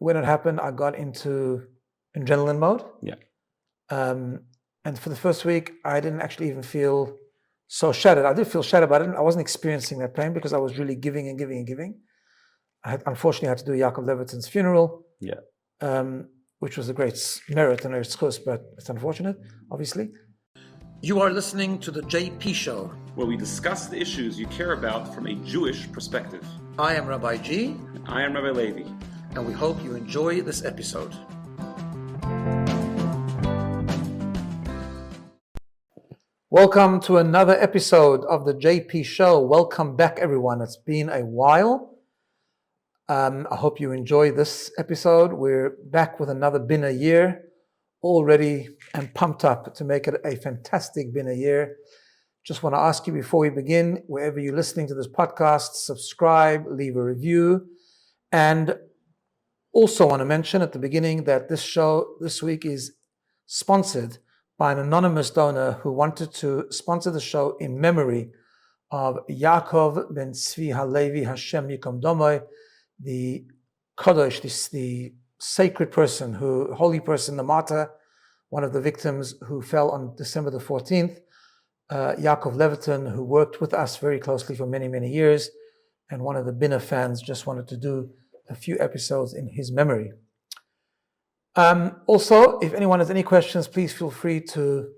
when it happened, I got into adrenaline mode. Yeah. And for the first week, I didn't actually even feel so shattered. I did feel shattered, but I wasn't experiencing that pain because I was really giving and giving and giving. I unfortunately had to do Yaakov Levitan's funeral. Yeah. Which was a great merit and a schus, but it's unfortunate, obviously. You are listening to the JP Show, where we discuss the issues you care about from a Jewish perspective. I am Rabbi G. And I am Rabbi Levi. And we hope you enjoy this episode. Welcome to another episode of the JP Show. Welcome back, everyone. It's been a while. I hope you enjoy this episode. We're back with another BINA year, all ready and pumped up to make it a fantastic BINA year. Just want to ask you before we begin, wherever you're listening to this podcast, subscribe, leave a review. And also want to mention at the beginning that this show this week is sponsored by an anonymous donor who wanted to sponsor the show in memory of Yaakov ben Tzvi HaLevi Hashem Yikom Domoy, the Kodesh, the sacred person, holy person, the martyr, one of the victims who fell on December the 14th, Yaakov Levitan, who worked with us very closely for many, many years, and one of the BINA fans just wanted to do a few episodes in his memory. Also, if anyone has any questions, please feel free to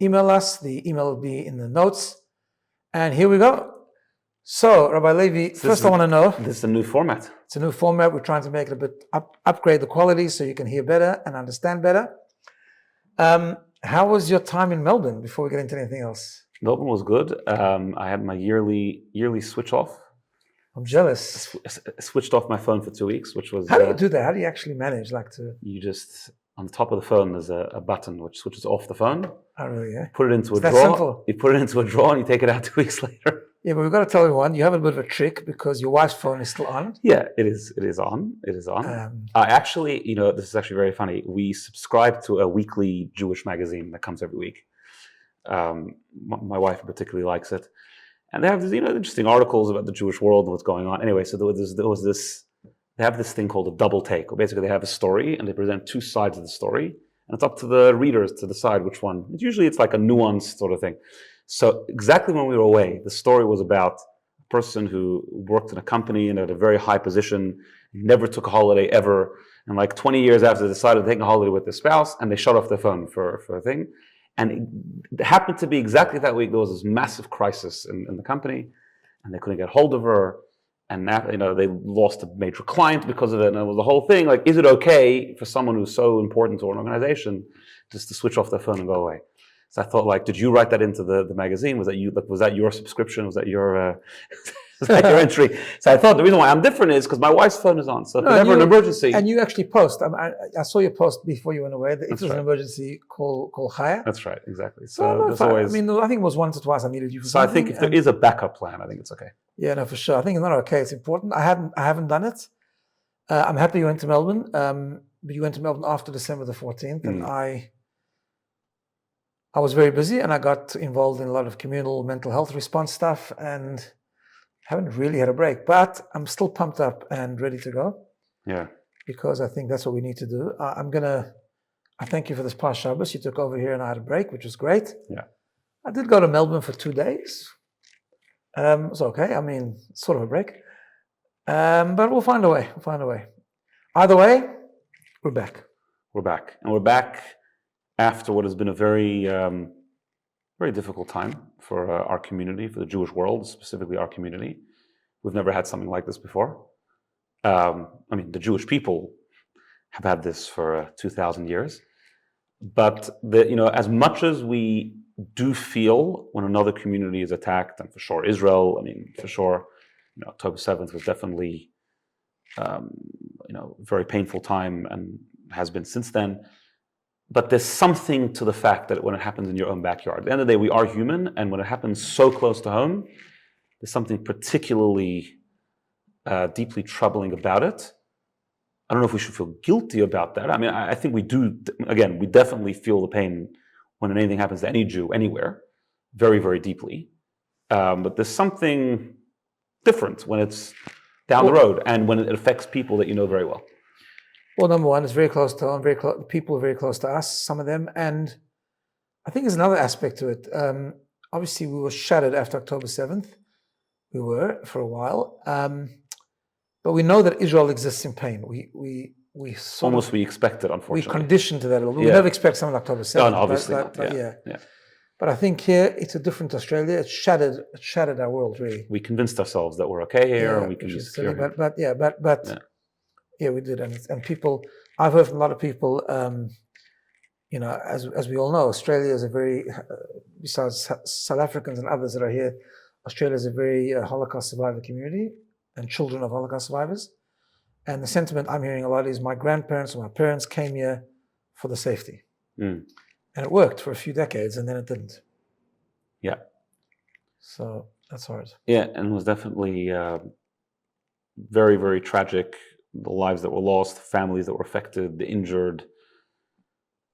email us. The email will be in the notes. And here we go. So, Rabbi Levi, first I want to know. This is a new format. It's a new format. We're trying to make it a bit upgrade the quality so you can hear better and understand better. How was your time in Melbourne before we get into anything else? Melbourne was good. I had my yearly switch off. I'm jealous. I switched off my phone for 2 weeks, which was... How do you do that? How do you actually manage You just, on the top of the phone, there's a button which switches off the phone. Oh, really, yeah? Put it into a drawer. That's simple. You put it into a drawer and you take it out 2 weeks later. Yeah, but we've got to tell everyone, you have a bit of a trick because your wife's phone is still on. Yeah, it is on. Actually, this is actually very funny. We subscribe to a weekly Jewish magazine that comes every week. My wife particularly likes it. And they have these, interesting articles about the Jewish world and what's going on. Anyway, so they have this thing called a double take, where basically they have a story and they present two sides of the story. And it's up to the readers to decide which one. Usually it's like a nuanced sort of thing. So exactly when we were away, the story was about a person who worked in a company and at a very high position, never took a holiday ever. And like 20 years after they decided to take a holiday with their spouse, and they shut off their phone for a thing. And it happened to be exactly that week, there was this massive crisis in the company, and they couldn't get hold of her. And they lost a major client because of it. And it was the whole thing, like, is it okay for someone who's so important to an organization just to switch off their phone and go away? So I thought, like, did you write that into the magazine? Was that you? Like, was that your subscription? Was that your entry? So I thought the reason why I'm different is because my wife's phone is on. So if there's ever an emergency, and you actually post. I saw your post before you went away. If there's an emergency, call Chaya. That's right, exactly. So there's always. I think it was once or twice I needed you for something. So I think if there is a backup plan, I think it's okay. Yeah, no, for sure. I think it's not okay. It's important. I haven't done it. I'm happy you went to Melbourne. But you went to Melbourne after December the 14th, and I was very busy, and I got involved in a lot of communal mental health response stuff, and haven't really had a break. But I'm still pumped up and ready to go. Yeah. Because I think that's what we need to do. I thank you for this past Shabbos. You took over here, and I had a break, which was great. Yeah. I did go to Melbourne for 2 days. It was okay. I mean, sort of a break. But we'll find a way. Either way, we're back. And we're back after what has been a very, very difficult time for our community, for the Jewish world, specifically our community. We've never had something like this before. The Jewish people have had this for 2,000 years. But as much as we do feel when another community is attacked, and for sure Israel, for sure, October 7th was definitely, very painful time and has been since then. But there's something to the fact that when it happens in your own backyard, at the end of the day, we are human, and when it happens so close to home, there's something particularly deeply troubling about it. I don't know if we should feel guilty about that. I think we do. Again, we definitely feel the pain when anything happens to any Jew anywhere, very, very deeply. But there's something different when it's down the road and when it affects people that you know very well. Well, number one, it's very close to home, people are very close to us, some of them. And I think there's another aspect to it. Obviously, we were shattered after October 7th. We were for a while. But we know that Israel exists in pain. We expect it, unfortunately. We conditioned to that a little. We never expect something October 7th. No, obviously not. But I think here it's a different Australia. It shattered our world, really. We convinced ourselves that we're okay here and we can be secure here. But we did. And people, I've heard from a lot of people, as we all know, Australia is a very, besides South Africans and others that are here, Australia is a very Holocaust survivor community and children of Holocaust survivors. And the sentiment I'm hearing a lot is my grandparents or my parents came here for the safety. And it worked for a few decades and then it didn't. Yeah. So that's hard. Yeah, and it was definitely very, very tragic. The lives that were lost, families that were affected, the injured.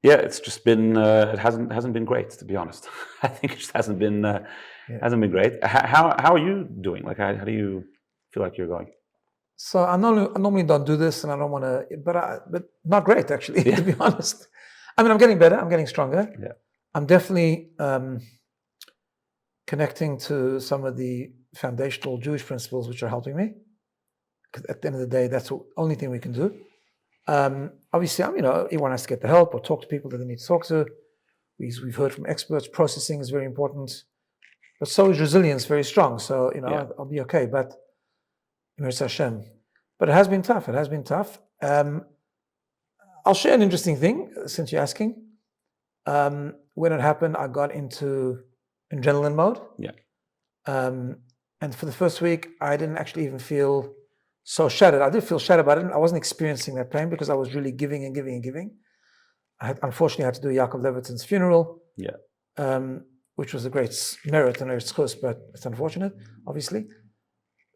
Yeah, it's just been, it hasn't been great, to be honest. I think it just hasn't been great. How are you doing? Like, how do you feel like you're going? So I normally don't do this, and I don't want to, but not great actually, to be honest. I mean, I'm getting better. I'm getting stronger. Yeah. I'm definitely connecting to some of the foundational Jewish principles which are helping me. Because at the end of the day, that's the only thing we can do. Obviously, everyone has to get the help or talk to people that they need to talk to. We've heard from experts. Processing is very important, but so is resilience very strong. So I'll be okay. But Hashem. But it has been tough. I'll share an interesting thing since you're asking. When it happened, I got into adrenaline mode. Yeah. And for the first week, I didn't actually even feel so shattered. I did feel shattered, but I wasn't experiencing that pain because I was really giving and giving and giving. Unfortunately, I had to do Yaakov Levitan's funeral. Yeah. Which was a great merit and a schus, but it's unfortunate, obviously.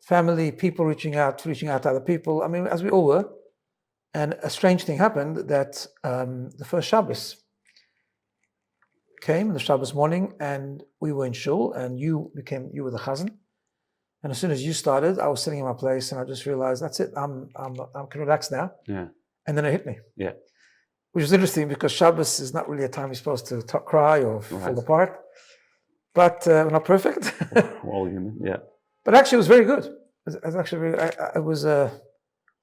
Family, people reaching out to other people. I mean, as we all were. And a strange thing happened that the first Shabbos came, the Shabbos morning, and we were in shul, and you were the chazan. And as soon as you started, I was sitting in my place, and I just realized that's it. I can relax now. Yeah. And then it hit me. Yeah. Which is interesting because Shabbos is not really a time you're supposed to cry or fall apart. But we're not perfect. We're all human. Yeah. But actually, it was very good. It was actually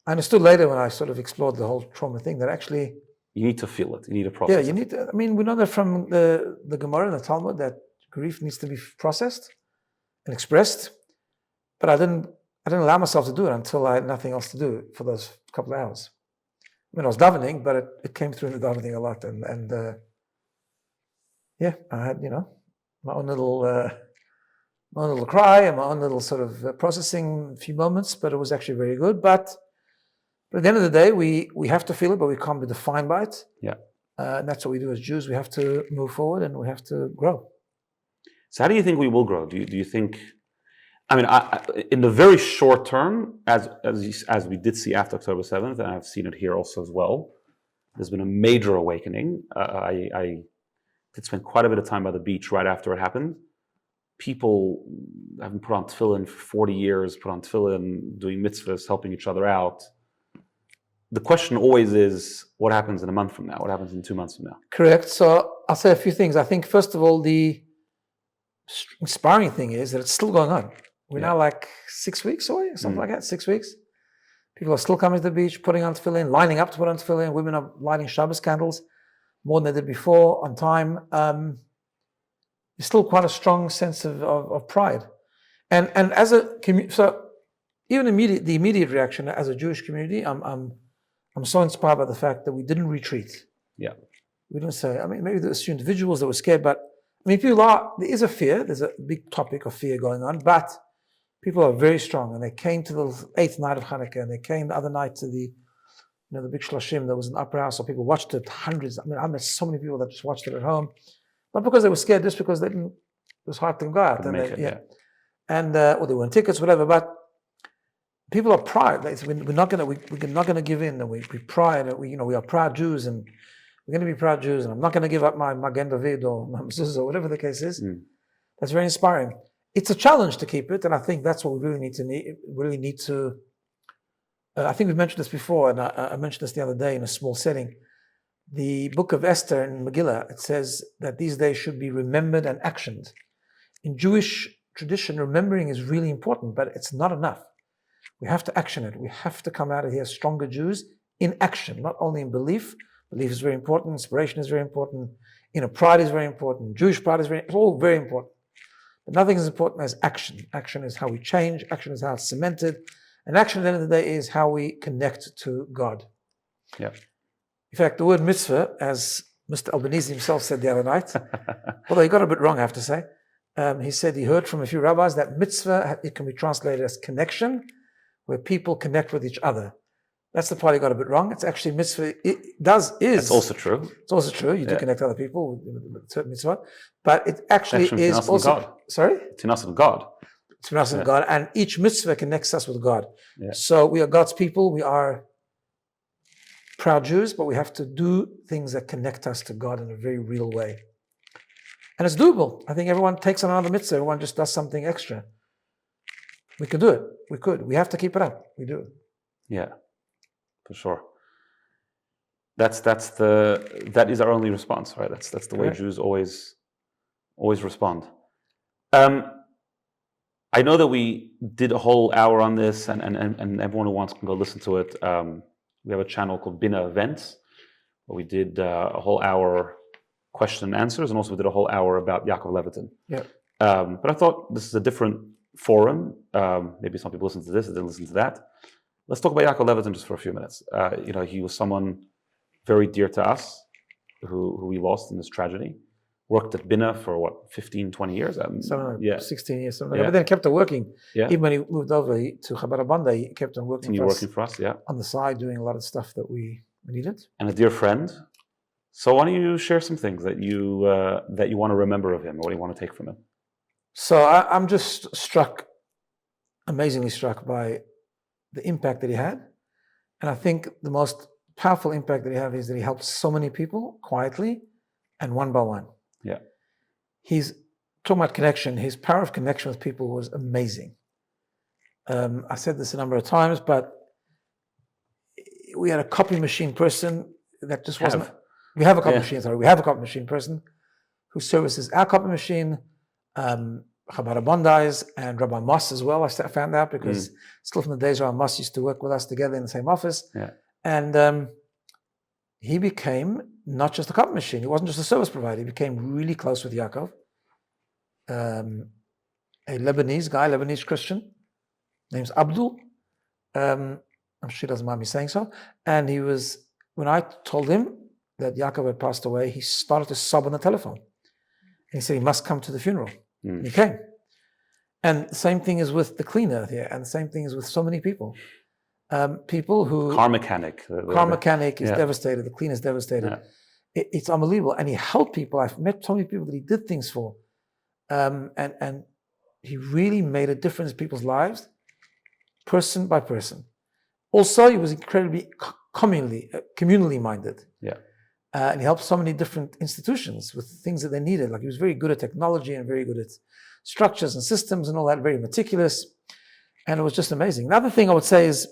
I understood later when I sort of explored the whole trauma thing that actually you need to feel it. You need to process it. Yeah, you need to. I mean, we know that from the Gemara and the Talmud that grief needs to be processed and expressed. But I didn't allow myself to do it until I had nothing else to do for those couple of hours. I mean, I was davening, but it came through in the davening a lot, and I had my own little cry and my own little sort of processing few moments, but it was actually very good. But at the end of the day, we have to feel it, but we can't be defined by it. Yeah. And that's what we do as Jews. We have to move forward and we have to grow. So how do you think we will grow? Do you think, I mean, in the very short term, as we did see after October 7th, and I've seen it here also as well, there's been a major awakening. I did spend quite a bit of time by the beach right after it happened. People haven't put on tefillin for 40 years, put on tefillin, doing mitzvahs, helping each other out. The question always is, what happens in a month from now? What happens in 2 months from now? Correct. So I'll say a few things. I think, first of all, the inspiring thing is that it's still going on. We're now like 6 weeks away, something like that, 6 weeks. People are still coming to the beach, putting on tefillin, lining up to put on tefillin. Women are lighting Shabbos candles more than they did before, on time. There's still quite a strong sense of pride. And as a community, so even the immediate reaction as a Jewish community, I'm so inspired by the fact that we didn't retreat. Yeah. We didn't say, I mean, maybe there's a few individuals that were scared, but I mean, there is a fear, there's a big topic of fear going on, but people are very strong, and they came to the 8th night of Hanukkah, and they came the other night to the big Shloshim. There was an upper house, so people watched it, hundreds. I mean, I met so many people that just watched it at home, not because they were scared, just because it was hard to go out. And or they weren't tickets, whatever, but people are proud. We're not going to give in, and we pride. We are proud Jews, and we're going to be proud Jews, and I'm not going to give up my Magen David or my mezuzah or whatever the case is. That's very inspiring. It's a challenge to keep it, and I think that's what we really need to I think we've mentioned this before, and I mentioned this the other day in a small setting. The book of Esther in Megillah, it says that these days should be remembered and actioned. In Jewish tradition, remembering is really important, but it's not enough. We have to action it. We have to come out of here stronger Jews in action, not only in belief. Belief is very important. Inspiration is very important. Inner pride is very important. Jewish pride is it's all very important. But nothing is important as action. Action is how we change. Action is how it's cemented. And action at the end of the day is how we connect to God. Yeah. In fact, the word mitzvah, as Mr. Albanese himself said the other night, although he got it a bit wrong, I have to say, he said he heard from a few rabbis that mitzvah, it can be translated as connection, where people connect with each other. That's the part he got a bit wrong. It's actually mitzvah. It's also true. It's also true. You do connect to other people with certain mitzvah, but it actually is also God. Sorry. Between us and God. Between us and God, and each mitzvah connects us with God. Yeah. So we are God's people. We are proud Jews, but we have to do things that connect us to God in a very real way. And it's doable. I think everyone takes on another mitzvah. Everyone just does something extra. We could do it. We could. We have to keep it up. We do. Yeah, for sure. That is our only response, right? That's the way Jews always respond. I know that we did a whole hour on this, and everyone who wants can go listen to it. We have a channel called BINA Events, where we did a whole hour question and answers, and also we did a whole hour about Yaakov Levitan. Yeah. But I thought this is a different forum. Maybe some people listen to this, they didn't listen to that. Let's talk about Yaakov Levitan just for a few minutes. He was someone very dear to us, who we lost in this tragedy. Worked at BINA for 15, 20 years? 16 years. But then kept on working. Yeah. Even when he moved over to Chabad Banda, he kept on working for us, on the side, doing a lot of stuff that we needed. And a dear friend. So why don't you share some things that you want to remember of him, or what you want to take from him? So I'm just amazingly struck by the impact that he had. And I think the most powerful impact that he had is that he helped so many people quietly and one by one. Yeah. He's talking about connection. His power of connection with people was amazing. I said this a number of times, but we had a copy machine person that just wasn't. We have a copy machine. Sorry, we have a copy machine person who services our copy machine, Chabad Bondais, and Rabbi Moss as well. I found out because still from the days Rabbi Moss used to work with us together in the same office. Yeah. And he became not just a copy machine. He wasn't just a service provider. He became really close with Yaakov, a Lebanese guy, Lebanese Christian, name's Abdul. I'm sure he doesn't mind me saying so. And when I told him that Yaakov had passed away, he started to sob on the telephone. And he said he must come to the funeral. And he came. And the same thing is with the cleaner here, and the same thing is with so many people. People who... Car mechanic. Car mechanic is devastated. The cleaner is devastated. Yeah. It's unbelievable. And he helped people. I've met so many people that he did things for. And he really made a difference in people's lives, person by person. Also, he was incredibly communally minded. Yeah. And he helped so many different institutions with things that they needed. Like he was very good at technology and very good at structures and systems and all that, very meticulous. And it was just amazing. Another thing I would say is,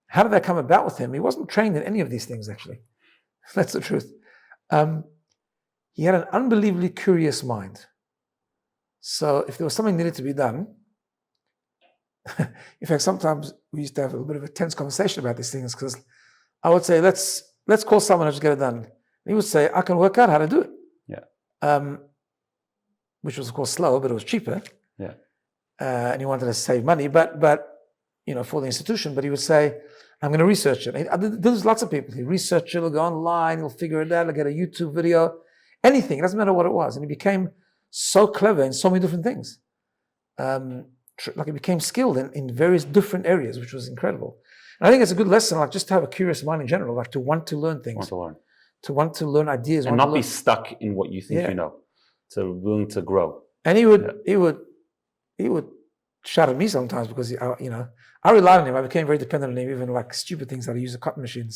how did that come about with him? He wasn't trained in any of these things, actually. That's the truth. He had an unbelievably curious mind. So if there was something needed to be done, in fact, sometimes we used to have a little bit of a tense conversation about these things, because I would say, let's call someone and just get it done. And he would say, I can work out how to do it. Yeah. Which was, of course, slow, but it was cheaper. Yeah. And he wanted to save money, but for the institution. But he would say, I'm going to research it. There's lots of people. He research it, he'll go online, he'll figure it out, he'll get a YouTube video, anything. It doesn't matter what it was. And he became so clever in so many different things. Like he became skilled in various different areas, which was incredible. And I think it's a good lesson, like just to have a curious mind in general, like to want to learn things. To want to learn ideas. And not be stuck in what you think you know. To willing to grow. And he would shout at me sometimes because I relied on him. I became very dependent on him, even like stupid things that I use a cotton machine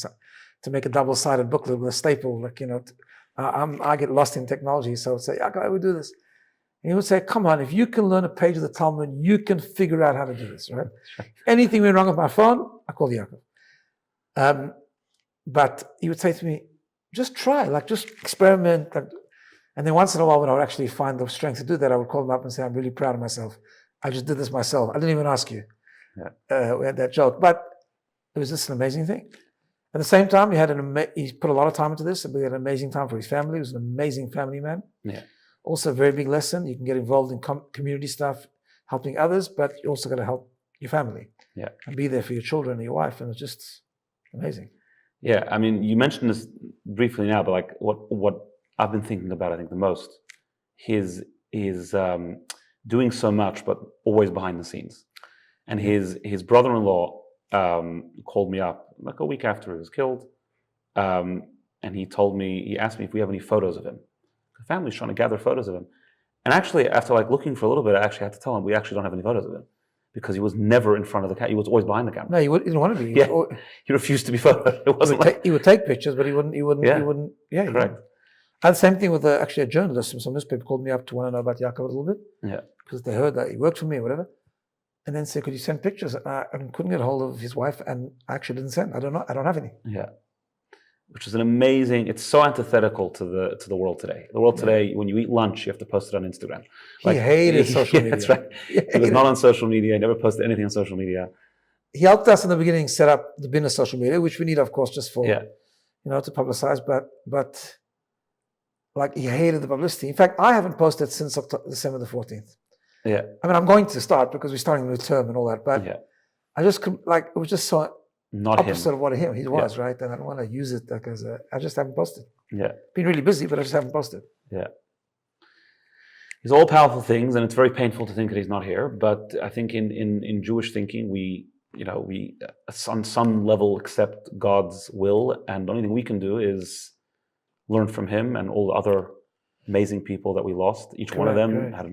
to make a double-sided booklet with a staple. I get lost in technology, so I'd say, I would do this. And he would say, come on, if you can learn a page of the Talmud, you can figure out how to do this, right? If anything went wrong with my phone, I called Yaakov. But he would say to me, just try, like just experiment. And then once in a while, when I would actually find the strength to do that, I would call him up and say, I'm really proud of myself. I just did this myself. I didn't even ask you. Yeah. We had that joke. But it was just an amazing thing. At the same time, he put a lot of time into this. We had an amazing time for his family. He was an amazing family man. Yeah. Also a very big lesson. You can get involved in community stuff, helping others, but you also got to help your family. Yeah. And be there for your children and your wife. And it's just amazing. Yeah. I mean, you mentioned this briefly now, but like what I've been thinking about, I think the most, is doing so much, but always behind the scenes. And his brother-in-law called me up like a week after he was killed, and he asked me if we have any photos of him. The family's trying to gather photos of him, and actually after like looking for a little bit, I actually had to tell him we actually don't have any photos of him because he was never in front of the camera. He was always behind the camera. No, he didn't want to be. Yeah, he refused to be photographed. It wasn't he would take pictures, but he wouldn't. Yeah, correct. I had the same thing with actually a journalist from some newspaper called me up to want to know about Yaakov a little bit. Yeah, because they heard that he worked for me or whatever. And then said, could you send pictures? I couldn't get a hold of his wife, and I actually didn't send. I don't have any. Yeah. Which is an amazing, it's so antithetical to the world today. The world today, when you eat lunch, you have to post it on Instagram. He hated social media. That's right. He was not on social media. He never posted anything on social media. He helped us in the beginning set up the BINA social media, which we need, of course, just for, to publicize. But like he hated the publicity. In fact, I haven't posted since December the 14th. Yeah, I mean, I'm going to start because we're starting a new term and all that. But I just it was just so not opposite of what he was, right? And I don't want to use it because I just haven't posted. Yeah, been really busy, but I just haven't posted. Yeah, he's all powerful things, and it's very painful to think that he's not here. But I think in Jewish thinking, we on some level accept God's will, and the only thing we can do is learn from him and all the other amazing people that we lost. Each one of them had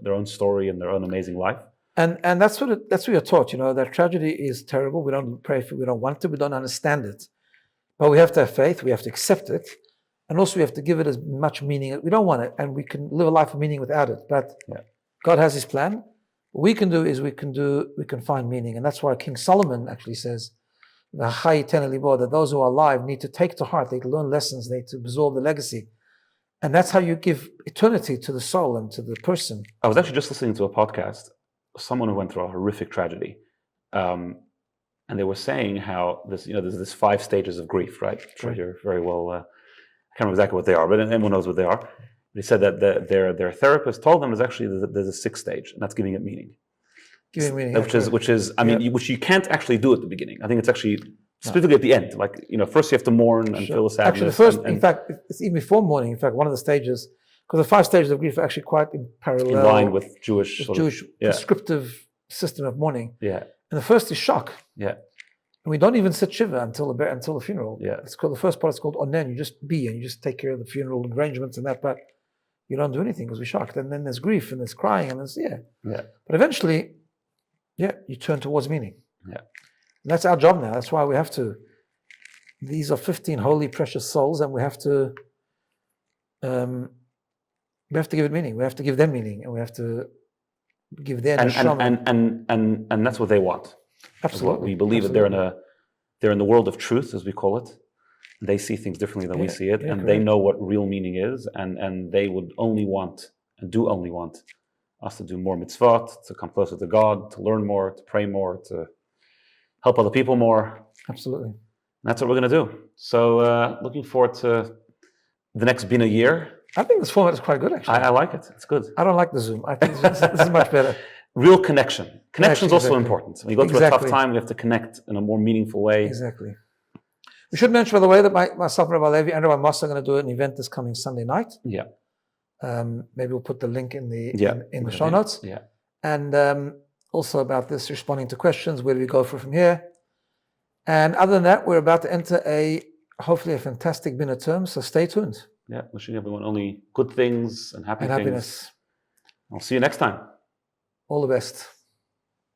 their own story and their own amazing life. And that's what we are taught, that tragedy is terrible. We don't pray for it, we don't want it, we don't understand it. But we have to have faith, we have to accept it, and also we have to give it as much meaning. We don't want it, and we can live a life of meaning without it. But God has his plan. What we can do is we can find meaning. And that's why King Solomon actually says, that those who are alive need to take to heart, they need to learn lessons, they need to absorb the legacy. And that's how you give eternity to the soul and to the person. I was actually just listening to a podcast, someone who went through a horrific tragedy. And they were saying how there's this 5 stages of grief, right? Sure, you're very well, I can't remember exactly what they are, but everyone knows what they are. They said that their therapist told them there's a 6th stage, and that's giving it meaning. Giving meaning. Which you can't actually do at the beginning. I think it's actually specifically at the end, first you have to mourn and feel the sadness. Actually, the first, in fact, it's even before mourning. In fact, one of the stages, because the 5 stages of grief are actually quite in parallel. In line with Jewish prescriptive system of mourning. Yeah. And the first is shock. Yeah. And we don't even sit shiva until the funeral. Yeah. It's called, the first part is called onen. You just be, and you just take care of the funeral arrangements and that, but you don't do anything because we're shocked. And then there's grief and there's crying and there's, But eventually, you turn towards meaning. Yeah. And that's our job now. That's why we have to. These are 15 holy, precious souls, and we have to give it meaning. We have to give them meaning, and we have to give their neshama. And that's what they want. Absolutely. We believe that they're in the world of truth, as we call it. They see things differently than we see it, and they know what real meaning is, and they would only want us to do more mitzvot, to come closer to God, to learn more, to pray more, to help other people more. Absolutely. And that's what we're going to do. So looking forward to the next BINA year. I think this format is quite good, actually. I like it. It's good. I don't like the Zoom. I think this is much better. Real connection. Connection is also important. When you go through a tough time, we have to connect in a more meaningful way. Exactly. We should mention, by the way, that myself and Rabbi Levi and Rabbi Moss are going to do an event this coming Sunday night. Yeah. Maybe we'll put the link in the show notes. Yeah. And also about this, responding to questions, where do we go from here? And other than that, we're about to enter hopefully a fantastic BINA term, so stay tuned. Yeah, wishing everyone only good things and happiness. I'll see you next time. All the best.